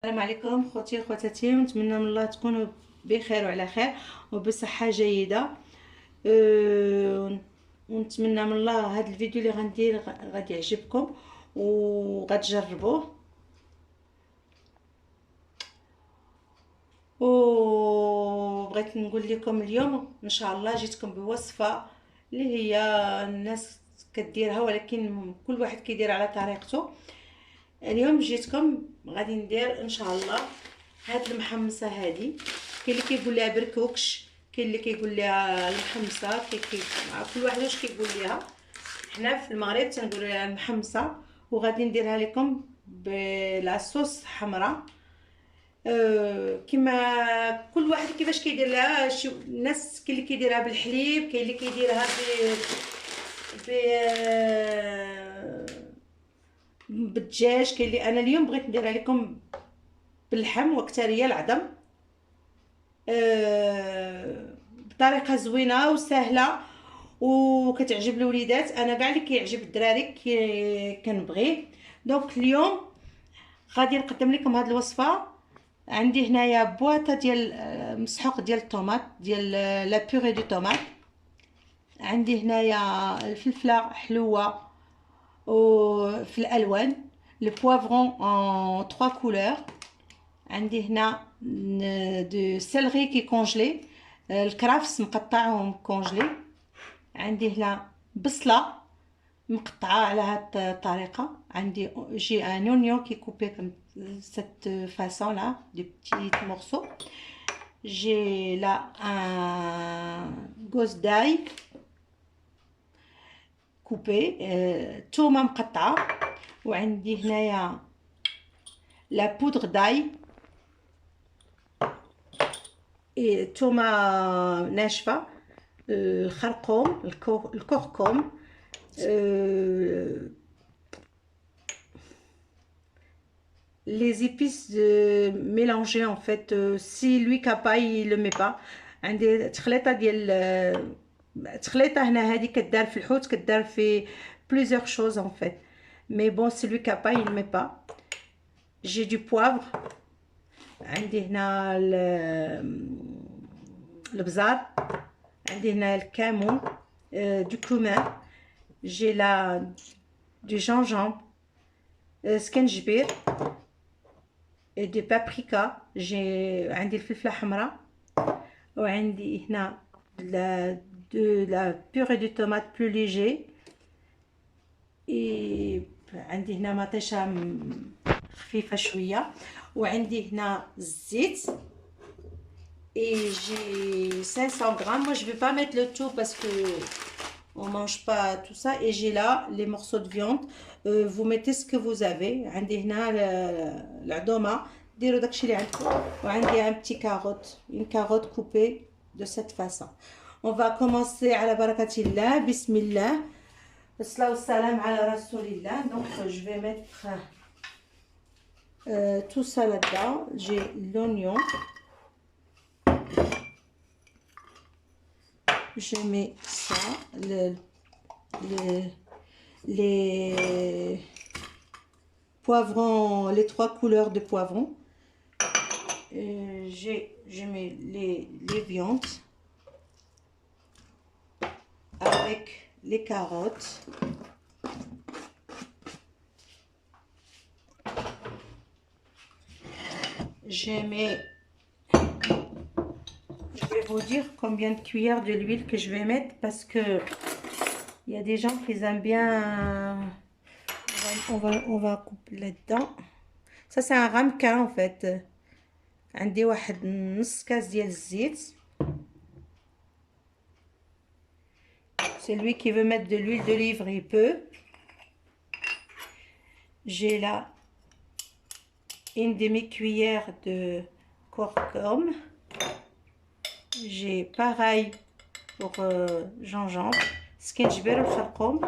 السلام عليكم خوتي خواتاتي، نتمنى من الله تكونوا بخير وعلى خير وبصحه جيده. ونتمنى من الله هذا الفيديو اللي غندير غادي يعجبكم وغتجربوه. وبغيت نقول لكم اليوم ان شاء الله جيتكم بوصفه اللي هي الناس كديرها، ولكن كل واحد كيدير على طريقته. اليوم جيتكم غادي ندير ان شاء الله هاد المحمصه هادي. كاين اللي كيقول لها بركوكش، كاين اللي كيقول لها المحمصه، كل واحد واش كيقول لها. حنا في المغرب تنقولوا لها المحمصه، وغادي نديرها لكم بالصوص حمراء. كما كل واحد كيفاش كيدير لها. شي الناس كاين اللي كيديرها بالحليب، كاين اللي كيديرها ب بالدجاج، كاين اللي انا اليوم بغيت نديرها لكم باللحم وكتريه العظم. بطريقه زوينه وسهله وكتعجب الوليدات. انا كاع اللي كيعجب الدراري كنبغيه. دونك اليوم غادي نقدم لكم هذه الوصفه. عندي هنايا بواطه ديال مسحوق ديال الطوماط، ديال لا بوري دو طوماط. عندي هنايا الفلفله حلوه وفي الالوان، لو بوافرون en 3 couleurs. عندي هنا دو سيلري كي كونجلي، الكرافس مقطع ومكونجلي. عندي هنا بصله مقطعه على هاد الطريقه. عندي جي ان اونيون كي كوبي كم cette façon là, des petits morceaux. J'ai là un gousse d'ail coupé, تومه مقطعه. وعندي هنايا لا بودر داي، تومه ناشفه، الخرقوم، الكركم، les épices mélangées en fait. Si lui كابا il le met pas. عندي تخليطه ديال تخليطه هنا هذه كدار في الحوت، كدار في plusieurs choses en fait. Mais bon, celui كابا il met pas. J'ai du poivre. عندي هنا البزار، عندي هنا الكمون، du cumin. J'ai là du gingembre، سكنجبير، دي بابريكا. عندي الفلفله حمراء. وعندي هنا لا بوري دو طوماط بلو ليجي. عندي هنا مطيشه خفيفه شويه. وعندي هنا الزيت. Et j'ai 500 grammes. Moi, je vais pas mettre le tout parce que on mange pas tout ça. Et j'ai là les morceaux de viande. Vous mettez ce que vous avez. عندي هنا العظومه، ديروا داكشي اللي عندكم. وعندي un petit carotte, une carotte coupée de cette façon. On va commencer على بركة الله. بسم الله، الصلاة والسلام على رسول الله. Donc je vais mettre tout ça là-dedans. J'ai l'oignon. Je mets ça, les poivrons, les 3 couleurs de poivrons. Je mets les viandes avec les carottes. Je mets, je vais vous dire combien de cuillères de l'huile que je vais mettre parce que il y a des gens qui aiment bien. On va couper là-dedans. Ça c'est un ramequin en fait. عندي واحد نص كاس ديال الزيت. Celui qui veut mettre de l'huile d'olive il peut. J'ai là une demi-cuillère de curcuma. J'ai pareil pour gingembre, سكنجبير والخرقوم.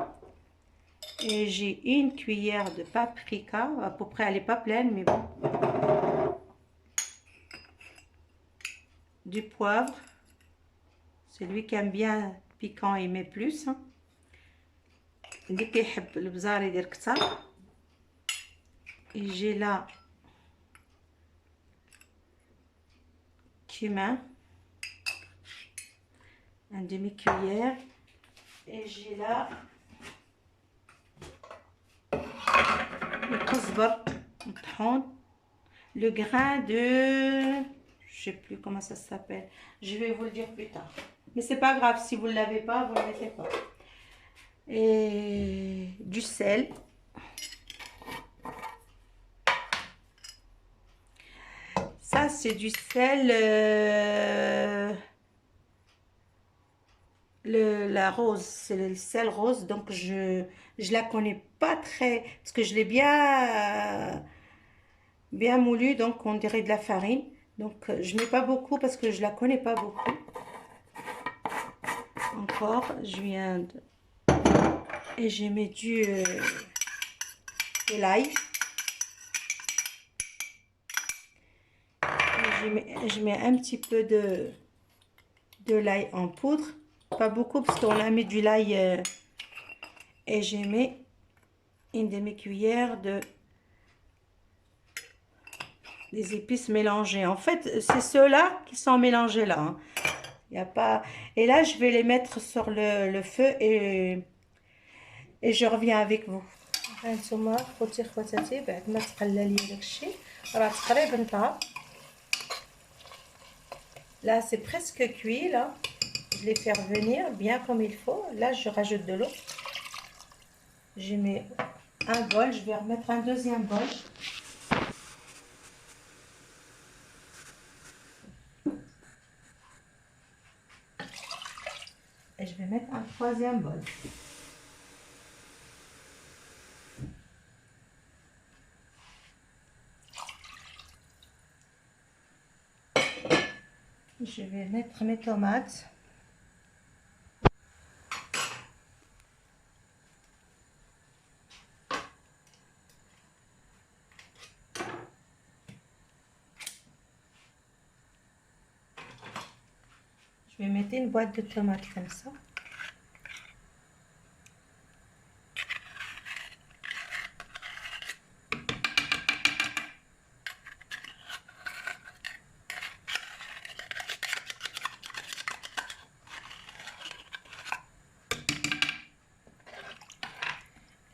Et j'ai une cuillère de paprika, à peu près. Elle n'est pas pleine mais bon. Du poivre, celui qui aime bien piquant il met plus. اللي كيحب البزار يدير كتر. Et j'ai là cumin, un demi-cuillère. Et j'ai là le كزبر مطحون, le grain de, je sais plus comment ça s'appelle, je vais vous le dire plus tard, mais c'est pas grave, si vous ne l'avez pas, vous ne le mettez pas. Et du sel, ça c'est du sel, la rose, c'est le sel rose, donc je la connais pas très, parce que je l'ai bien moulu, donc on dirait de la farine. Donc je mets pas beaucoup parce que je la connais pas beaucoup. Encore, je viens de... Et j'ai mis de l'ail. Je mets un petit peu de l'ail en poudre. Pas beaucoup parce qu'on a mis du l'ail. Et j'ai mis une demi-cuillère des épices mélangées. En fait, c'est ceux-là qui sont mélangés là. Hein. Y a pas... Et là, je vais les mettre sur le feu et je reviens avec vous. هانتوما خوتي خواتاتي بعد ما تقلى لي داكشي راه تقريبا طاب. Là, c'est presque cuit là. Je les fais revenir bien comme il faut. Là, je rajoute de l'eau. Je mets un bol, je vais remettre un deuxième bol. Et je vais mettre un troisième bol. Je vais mettre mes tomates. Je vais mettre une boîte de tomates comme ça.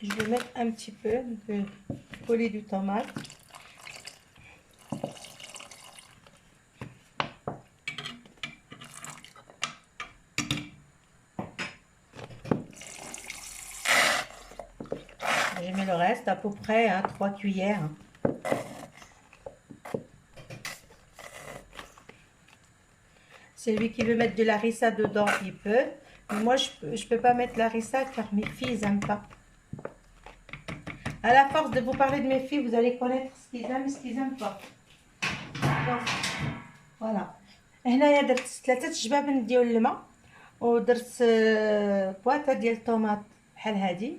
Je vais mettre un petit peu de purée de tomate. Je mets le reste, à peu près 3 cuillères. Celui qui veut mettre de la harissa dedans, il peut. Mais moi, je peux pas mettre la harissa car mes filles n'aiment pas. À la force de vous parler de mes filles, vous allez connaître ce qu'ils aiment et ce qu'ils n'aiment pas. Donc, voilà. هنايا درت 3 جبابن ديال الماء ودرت بواطه ديال الطوماط بحال هذه.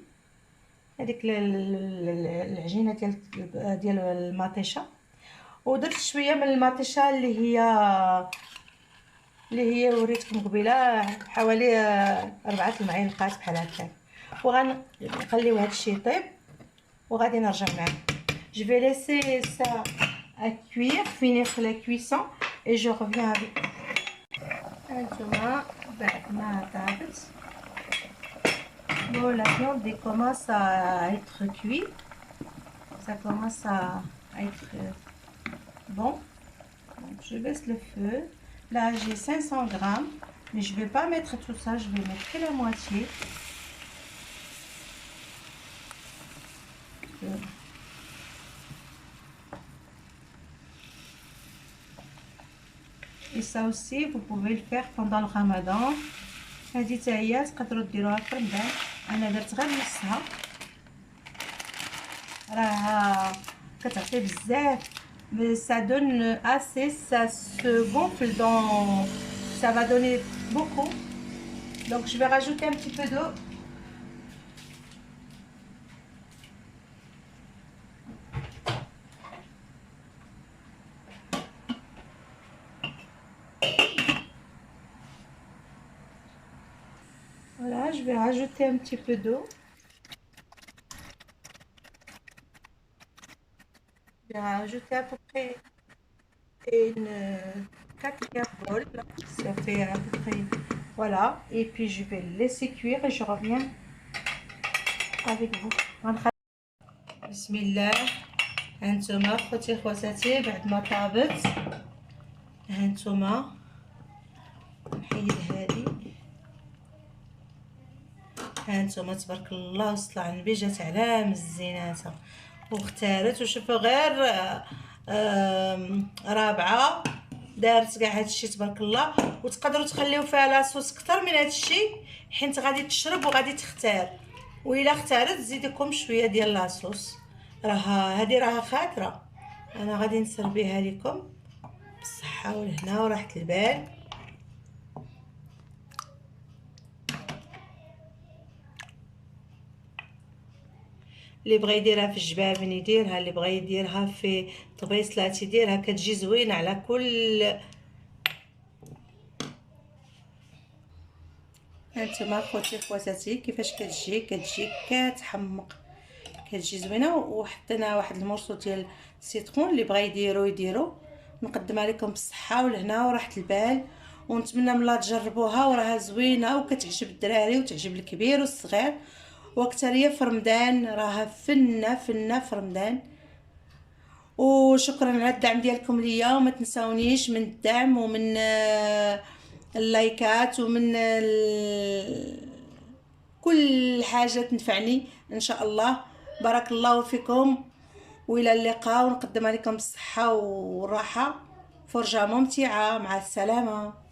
هذيك العجينه ديال المطيشه. ودرت شويه من المطيشه اللي هي وريتكم قبيله حوالي 4 المعالق بحال هكا. وغنخليو هذا الشيء يطيب وغادي نرجع معكم. Je vais laisser ça à cuire, finir la cuisson et je reviens avec vous. هانتوما بعد ما طابت bon, la viande commence à être cuit, ça commence à être bon. Donc, je baisse le feu. Là j'ai 500 grammes, mais je vais pas mettre tout ça, je vais mettre que la moitié. Et ça aussi vous pouvez le faire pendant le ramadan. هذه حتى هي تقدروا ديروها اكثر من بعد. انا درت غير نصها راه كتعطي بزاف. Mais ça donne assez, ça se gonfle dans, ça va donner beaucoup. Donc je vais rajouter un petit peu d'eau. Voilà, je vais rajouter un petit peu d'eau. Je vais rajouter à peu près une 4 bols. Ça fait à peu près, voilà. Et puis je vais le laisser cuire et je reviens avec vous. بسم الله. هانتوما خوتي خواتاتي بعد ما طابت، هانتوما نحيد هذه. هانتوما تبارك الله وصلى على النبي، جات على مزيناتها واختارت وشوفوا غير رابعه دارت كاع هادشي تبارك الله. وتقدروا تخليو فيها لاصوص اكثر من هادشي حيت غادي تشرب وغادي تختار، وإلا اختارت زيدكم شويه ديال لاصوص. هذه راها خاطره، انا غادي نسربيها لكم بالصحه والهنا وراحه البال. اللي بغى يديرها في الجبابن يديرها، اللي بغى يديرها في طبيصلات يديرها، كتجي زوينه على كل. هانتوما خوتي خواتاتي كيفاش كتجي كتحمق، كتجي زوينه. وحطينا واحد المورسو ديال السيترون، اللي بغى يديرو نقدمها لكم بالصحه والهنا وراحه البال. ونتمنى ملا تجربوها وراها زوينه وكتعجب الدراري وتعجب الكبير والصغير، واكثريه في رمضان راها فنه في رمضان. وشكرا على الدعم ديالكم ليا، وما تنساونيش من الدعم ومن اللايكات ومن كل حاجه تنفعني ان شاء الله. بارك الله فيكم والى اللقاء، ونقدم عليكم الصحه والراحه، فرجه ممتعه. مع السلامه.